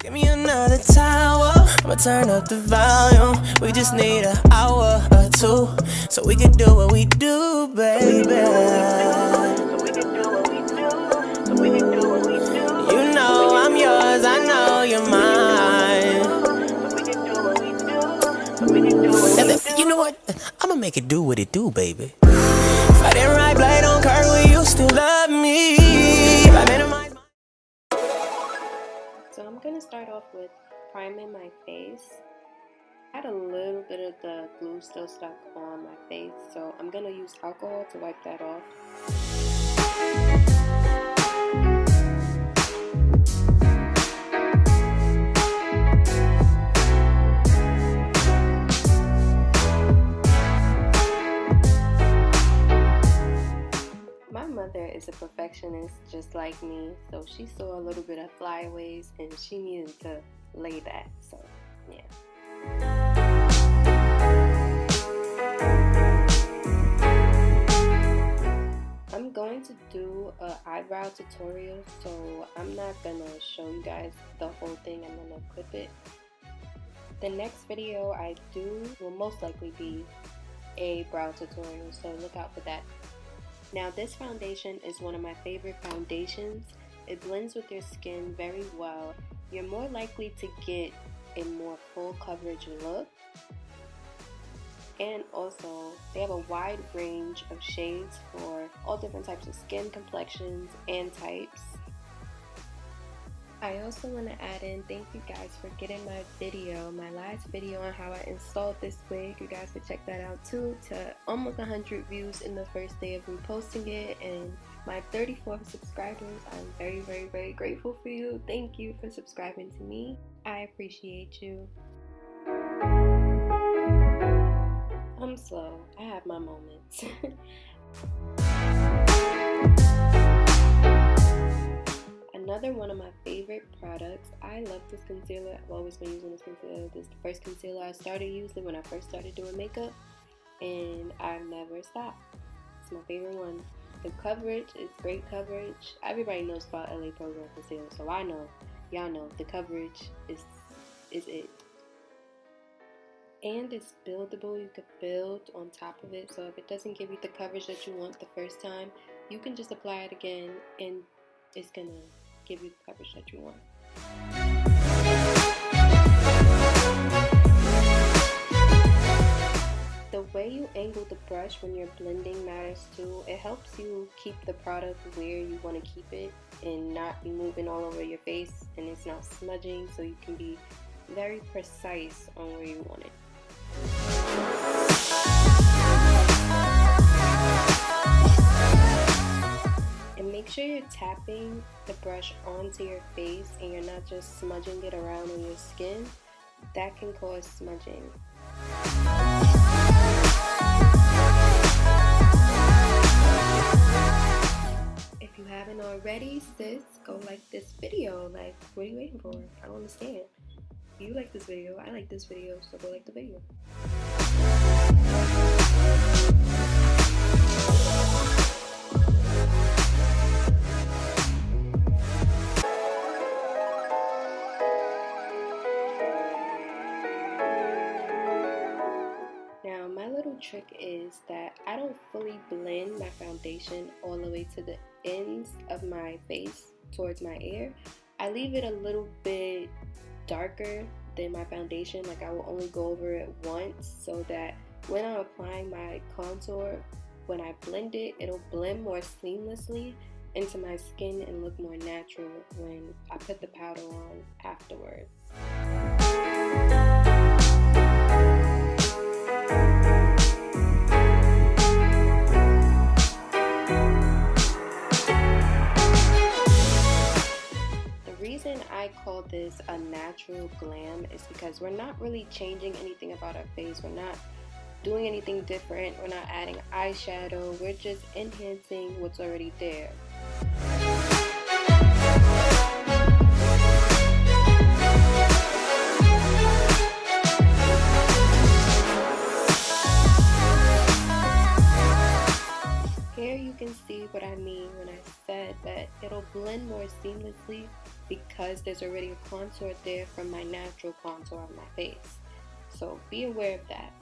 Give me another tower, I'ma turn up the volume. We just need an hour or two, so we can do what we do, baby. You know I'm yours, I know you're mine. You know what? I'ma make it do what it do, baby. If I didn't ride blade on curve, will you still love me? If I minimize my... So I'm gonna start off with priming my face. I had a little bit of the glue still stuck on my face, so I'm gonna use alcohol to wipe that off. My mother is a perfectionist just like me, so she saw a little bit of flyaways and she needed to lay that, so yeah. I'm going to do an eyebrow tutorial, so I'm not gonna show you guys the whole thing, I'm gonna clip it. The next video I do will most likely be a brow tutorial, so look out for that. Now this foundation is one of my favorite foundations. It blends with your skin very well. You're more likely to get a more full coverage look. And also, they have a wide range of shades for all different types of skin complexions and types. I also want to add in, thank you guys for getting my last video on how I installed this wig. You guys can check that out too, to almost 100 views in the first day of me posting it, and my 34 subscribers. I'm very, very, very grateful for you. Thank you for subscribing to me. I appreciate you. I'm slow. I have my moments. Another one of my favorite products. I love this concealer. I've always been using this concealer. This is the first concealer I started using when I first started doing makeup, and I've never stopped. It's my favorite one. The coverage is great coverage. Everybody knows about LA Program concealer, so I know, y'all know, the coverage is it. And it's buildable. You could build on top of it, so if it doesn't give you the coverage that you want the first time, you can just apply it again and it's gonna give you the coverage that you want. The way you angle the brush when you're blending matters too. It helps you keep the product where you want to keep it and not be moving all over your face, and it's not smudging, so you can be very precise on where you want it. And make sure you're tapping the brush onto your face and you're not just smudging it around on your skin. That can cause smudging. If you haven't already, sis, go like this video. Like, what are you waiting for? I don't understand. You like this video, I like this video, so go like the video. Now, my little trick is that I don't fully blend my foundation all the way to the ends of my face towards my ear. I leave it a little bit darker than my foundation. Like, I will only go over it once, so that when I'm applying my contour, when I blend it, it'll blend more seamlessly into my skin and look more natural when I put the powder on afterwards. I call this a natural glam is because we're not really changing anything about our face. We're not doing anything different. We're not adding eyeshadow. We're just enhancing what's already there. Here you can see what I mean when I said that it'll blend more seamlessly because because there's already a contour there from my natural contour on my face. So be aware of that.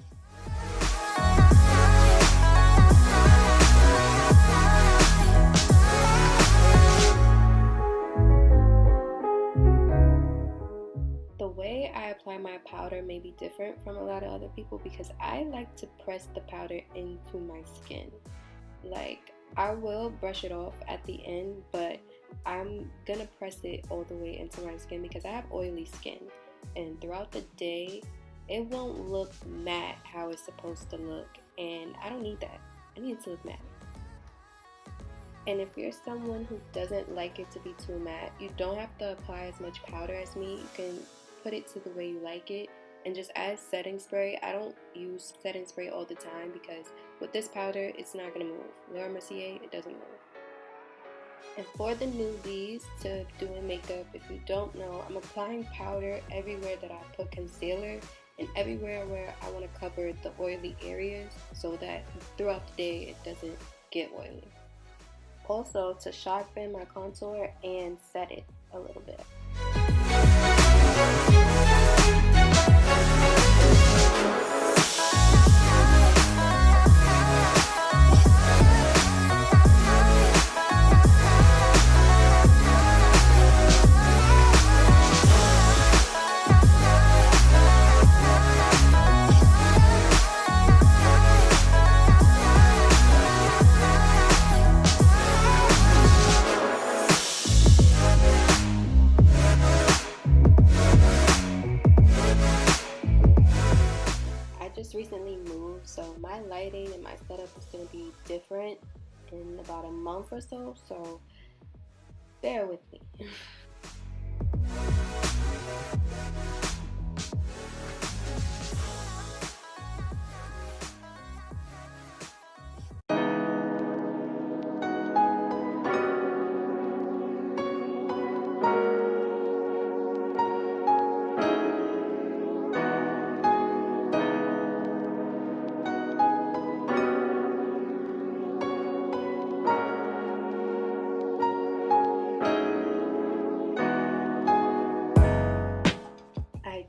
The way I apply my powder may be different from a lot of other people because I like to press the powder into my skin. Like, I will brush it off at the end, but I'm gonna press it all the way into my skin because I have oily skin, and throughout the day it won't look matte how it's supposed to look, and I don't need that. I need it to look matte. And if you're someone who doesn't like it to be too matte, you don't have to apply as much powder as me. You can put it to the way you like it and just add setting spray. I don't use setting spray all the time because with this powder it's not going to move. With Mercier, it doesn't move. And for the newbies to doing makeup, if you don't know, I'm applying powder everywhere that I put concealer and everywhere where I want to cover the oily areas so that throughout the day it doesn't get oily. Also to sharpen my contour and set it a little bit. Recently moved, so my lighting and my setup is going to be different in about a month or so, so bear with me.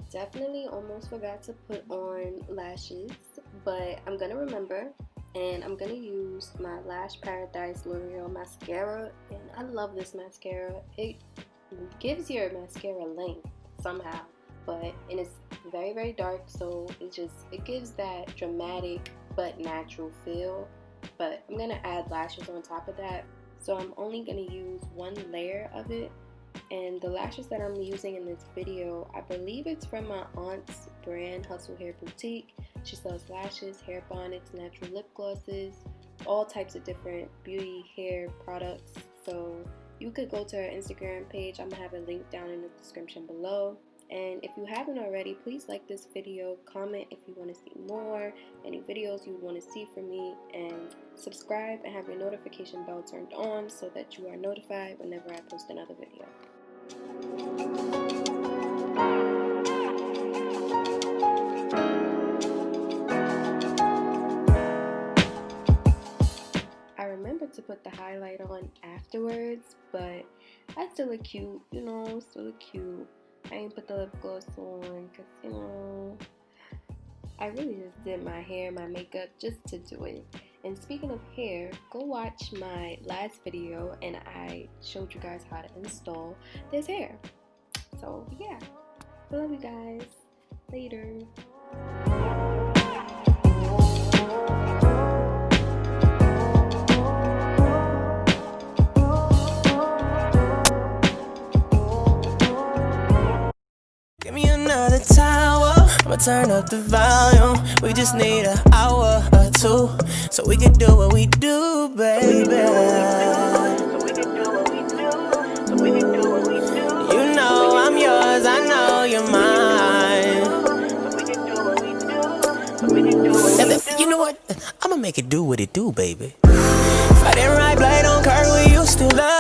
Definitely almost forgot to put on lashes, but I'm gonna remember, and I'm gonna use my Lash Paradise L'Oreal mascara, and I love this mascara. It gives your mascara length somehow, and it's very, very dark, so it gives that dramatic but natural feel. But I'm gonna add lashes on top of that, so I'm only gonna use one layer of it. And the lashes that I'm using in this video, I believe it's from my aunt's brand, Hustle Hair Boutique. She sells lashes, hair bonnets, natural lip glosses, all types of different beauty hair products. So you could go to her Instagram page. I'm gonna have a link down in the description below. And if you haven't already, please like this video, comment if you want to see more, any videos you want to see from me, and subscribe and have your notification bell turned on so that you are notified whenever I post another video. I remembered to put the highlight on afterwards, but I still look cute, still look cute. I ain't put the lip gloss on because, I really just did my hair, my makeup just to do it. And speaking of hair, go watch my last video and I showed you guys how to install this hair. So yeah, I love you guys. Later. Give me another tower, I'ma turn up the volume. We just need an hour or two, so we can do what we do, baby. You know I'm yours, I know you're mine. You know what? I'ma make it do what it do, baby. If I didn't ride blade on curve, will you still love me?